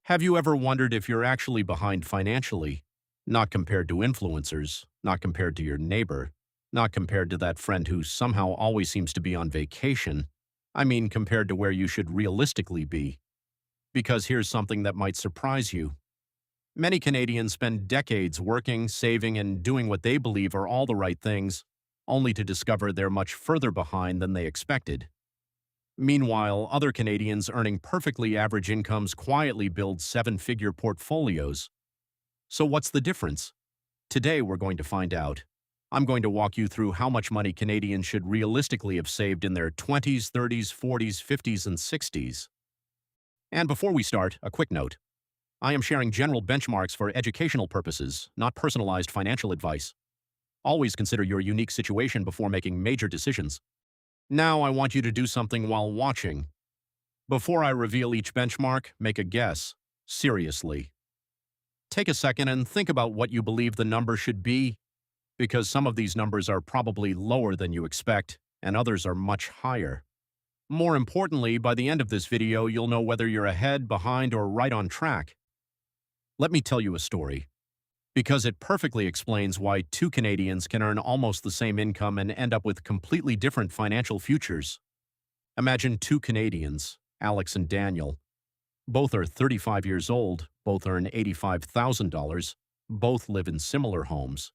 Have you ever wondered if you're actually behind financially? Not compared to influencers, not compared to your neighbor, not compared to that friend who somehow always seems to be on vacation. I mean, compared to where you should realistically be. Because here's something that might surprise you. Many Canadians spend decades working, saving, and doing what they believe are all the right things, only to discover they're much further behind than they expected. Meanwhile, other Canadians earning perfectly average incomes quietly build seven-figure portfolios. So what's the difference? Today we're going to find out. I'm going to walk you through how much money Canadians should realistically have saved in their 20s, 30s, 40s, 50s, and 60s. And before we start, a quick note. I am sharing general benchmarks for educational purposes, not personalized financial advice. Always consider your unique situation before making major decisions. Now I want you to do something while watching. Before I reveal each benchmark, make a guess. Seriously. Take a second and think about what you believe the number should be, because some of these numbers are probably lower than you expect, and others are much higher. More importantly, by the end of this video, you'll know whether you're ahead, behind, or right on track. Let me tell you a story, because it perfectly explains why two Canadians can earn almost the same income and end up with completely different financial futures. Imagine two Canadians, Alex and Daniel. Both are 35 years old, both earn $85,000, both live in similar homes,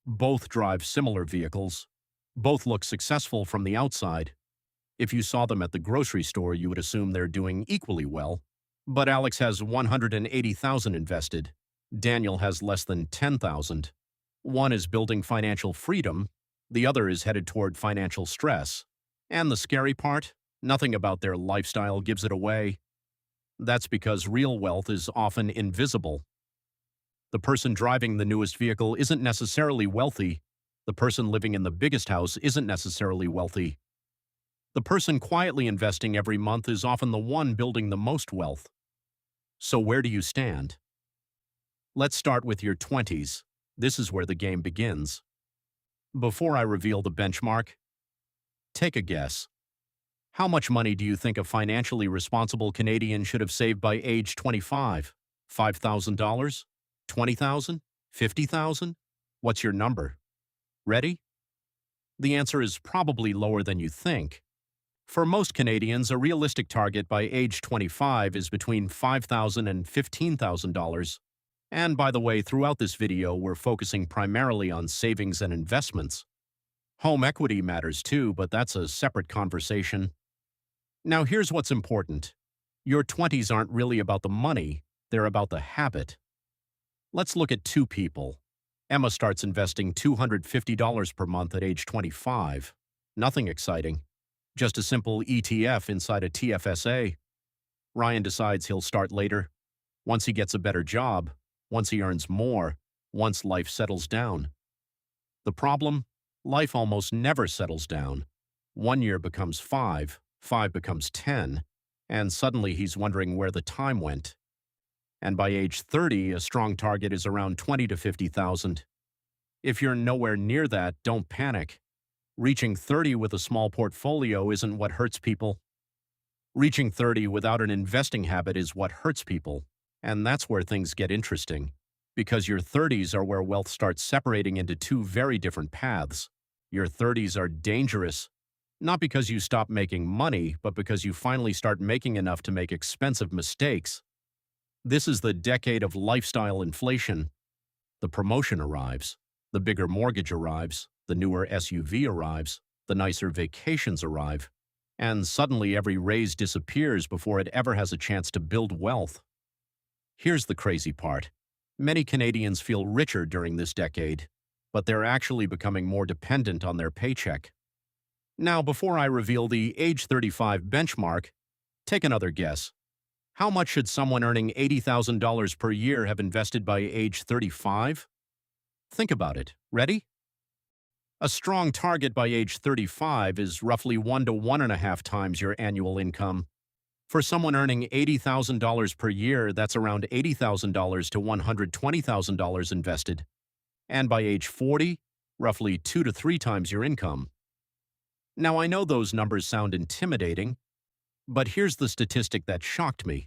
both drive similar vehicles, both look successful from the outside. If you saw them at the grocery store, you would assume they're doing equally well. But Alex has $180,000 invested. Daniel has less than $10,000. One is building financial freedom, the other is headed toward financial stress. And the scary part? Nothing about their lifestyle gives it away. That's because real wealth is often invisible. The person driving the newest vehicle isn't necessarily wealthy. The person living in the biggest house isn't necessarily wealthy. The person quietly investing every month is often the one building the most wealth. So where do you stand? Let's start with your 20s. This is where the game begins. Before I reveal the benchmark, take a guess. How much money do you think a financially responsible Canadian should have saved by age 25? $5,000? $20,000? $50,000? What's your number? Ready? The answer is probably lower than you think. For most Canadians, a realistic target by age 25 is between $5,000 and $15,000. And by the way, throughout this video, we're focusing primarily on savings and investments. Home equity matters too, but that's a separate conversation. Now here's what's important. Your 20s aren't really about the money, they're about the habit. Let's look at two people. Emma starts investing $250 per month at age 25. Nothing exciting. Just a simple ETF inside a TFSA. Ryan decides he'll start later. Once he gets a better job, once he earns more, once life settles down. The problem? Life almost never settles down. 1 year becomes 5, 5 becomes 10, and suddenly he's wondering where the time went. And by age 30, a strong target is around $20,000 to $50,000. If you're nowhere near that, don't panic. Reaching 30 with a small portfolio isn't what hurts people. Reaching 30 without an investing habit is what hurts people. And that's where things get interesting. Because your 30s are where wealth starts separating into two very different paths. Your 30s are dangerous. Not because you stop making money, but because you finally start making enough to make expensive mistakes. This is the decade of lifestyle inflation. The promotion arrives. The bigger mortgage arrives. The newer SUV arrives. The nicer vacations arrive. And suddenly every raise disappears before it ever has a chance to build wealth. Here's the crazy part. Many Canadians feel richer during this decade, but they're actually becoming more dependent on their paycheck. Now, before I reveal the age 35 benchmark, take another guess. How much should someone earning $80,000 per year have invested by age 35? Think about it. Ready? A strong target by age 35 is roughly 1 to 1.5 times your annual income. For someone earning $80,000 per year, that's around $80,000 to $120,000 invested. And by age 40, roughly 2 to 3 times your income. Now, I know those numbers sound intimidating, but here's the statistic that shocked me.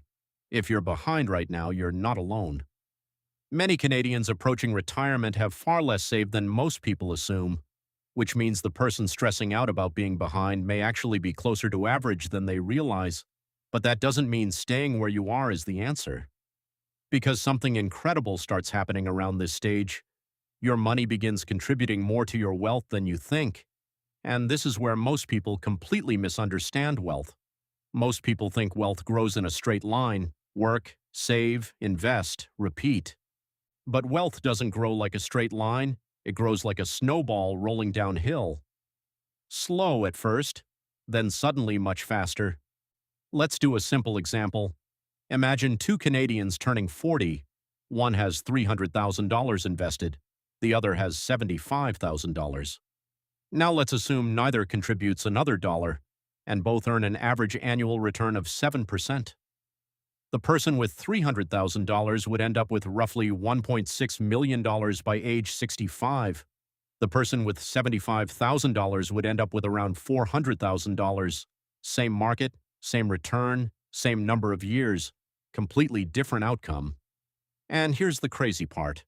If you're behind right now, you're not alone. Many Canadians approaching retirement have far less saved than most people assume, which means the person stressing out about being behind may actually be closer to average than they realize. But that doesn't mean staying where you are is the answer. Because something incredible starts happening around this stage. Your money begins contributing more to your wealth than you think. And this is where most people completely misunderstand wealth. Most people think wealth grows in a straight line: work, save, invest, repeat. But wealth doesn't grow like a straight line. It grows like a snowball rolling downhill. Slow at first, then suddenly much faster. Let's do a simple example. Imagine two Canadians turning 40. One has $300,000 invested. The other has $75,000. Now let's assume neither contributes another dollar, and both earn an average annual return of 7%. The person with $300,000 would end up with roughly $1.6 million by age 65. The person with $75,000 would end up with around $400,000. Same market, same return, same number of years, completely different outcome. And here's the crazy part.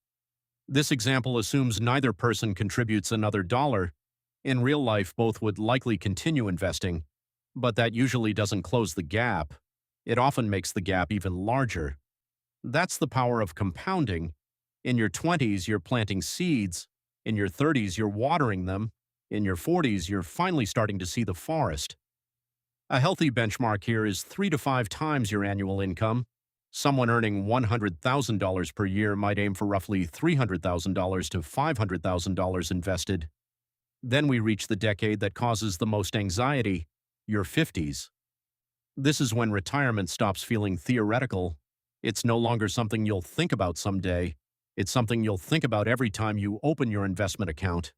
This example assumes neither person contributes another dollar. In real life, both would likely continue investing, but that usually doesn't close the gap. It often makes the gap even larger. That's the power of compounding. In your 20s, you're planting seeds. In your 30s, you're watering them. In your 40s, you're finally starting to see the forest. A healthy benchmark here is 3 to 5 times your annual income. Someone earning $100,000 per year might aim for roughly $300,000 to $500,000 invested. Then we reach the decade that causes the most anxiety, your 50s. This is when retirement stops feeling theoretical. It's no longer something you'll think about someday. It's something you'll think about every time you open your investment account.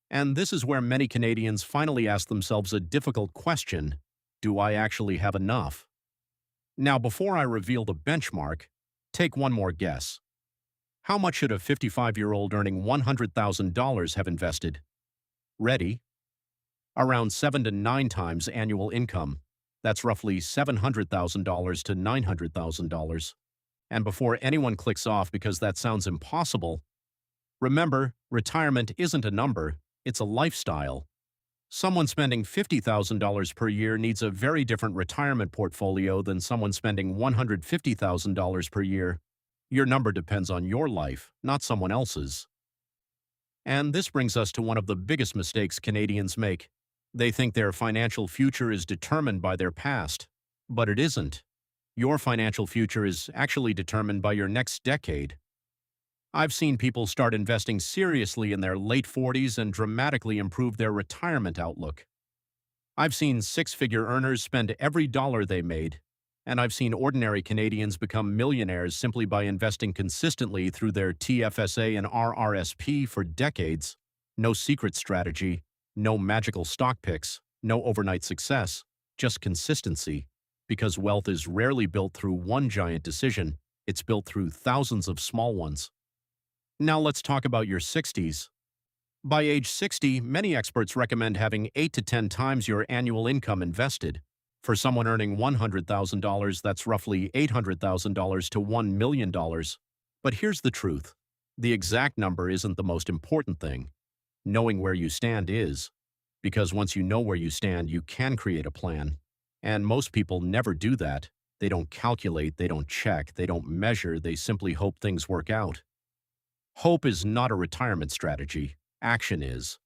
And this is where many Canadians finally ask themselves a difficult question: do I actually have enough? Now, before I reveal the benchmark, take one more guess. How much should a 55-year-old earning $100,000 have invested? Ready? Around 7 to 9 times annual income. That's roughly $700,000 to $900,000. And before anyone clicks off because that sounds impossible, remember, retirement isn't a number, it's a lifestyle. Someone spending $50,000 per year needs a very different retirement portfolio than someone spending $150,000 per year. Your number depends on your life, not someone else's. And this brings us to one of the biggest mistakes Canadians make. They think their financial future is determined by their past, but it isn't. Your financial future is actually determined by your next decade. I've seen people start investing seriously in their late 40s and dramatically improve their retirement outlook. I've seen six-figure earners spend every dollar they made, and I've seen ordinary Canadians become millionaires simply by investing consistently through their TFSA and RRSP for decades. No secret strategy, no magical stock picks, no overnight success, just consistency. Because wealth is rarely built through one giant decision, it's built through thousands of small ones. Now let's talk about your 60s. By age 60, many experts recommend having 8 to 10 times your annual income invested. For someone earning $100,000, that's roughly $800,000 to $1 million. But here's the truth. The exact number isn't the most important thing. Knowing where you stand is. Because once you know where you stand, you can create a plan. And most people never do that. They don't calculate, they don't check, they don't measure, they simply hope things work out. Hope is not a retirement strategy. Action is.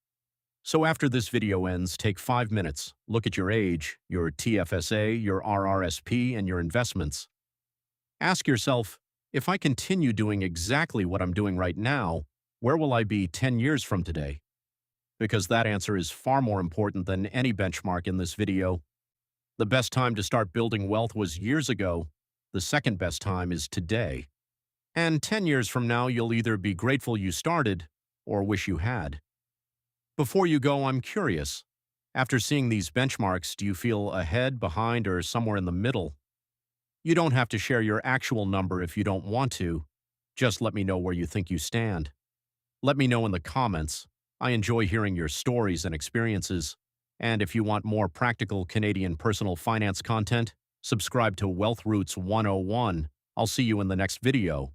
So after this video ends, take 5 minutes, look at your age, your TFSA, your RRSP, and your investments. Ask yourself, if I continue doing exactly what I'm doing right now, where will I be 10 years from today? Because that answer is far more important than any benchmark in this video. The best time to start building wealth was years ago. The second best time is today. And 10 years from now, you'll either be grateful you started or wish you had. Before you go, I'm curious. After seeing these benchmarks, do you feel ahead, behind, or somewhere in the middle? You don't have to share your actual number if you don't want to. Just let me know where you think you stand. Let me know in the comments. I enjoy hearing your stories and experiences. And if you want more practical Canadian personal finance content, Subscribe to Wealth Roots 101. I'll see you in the next video.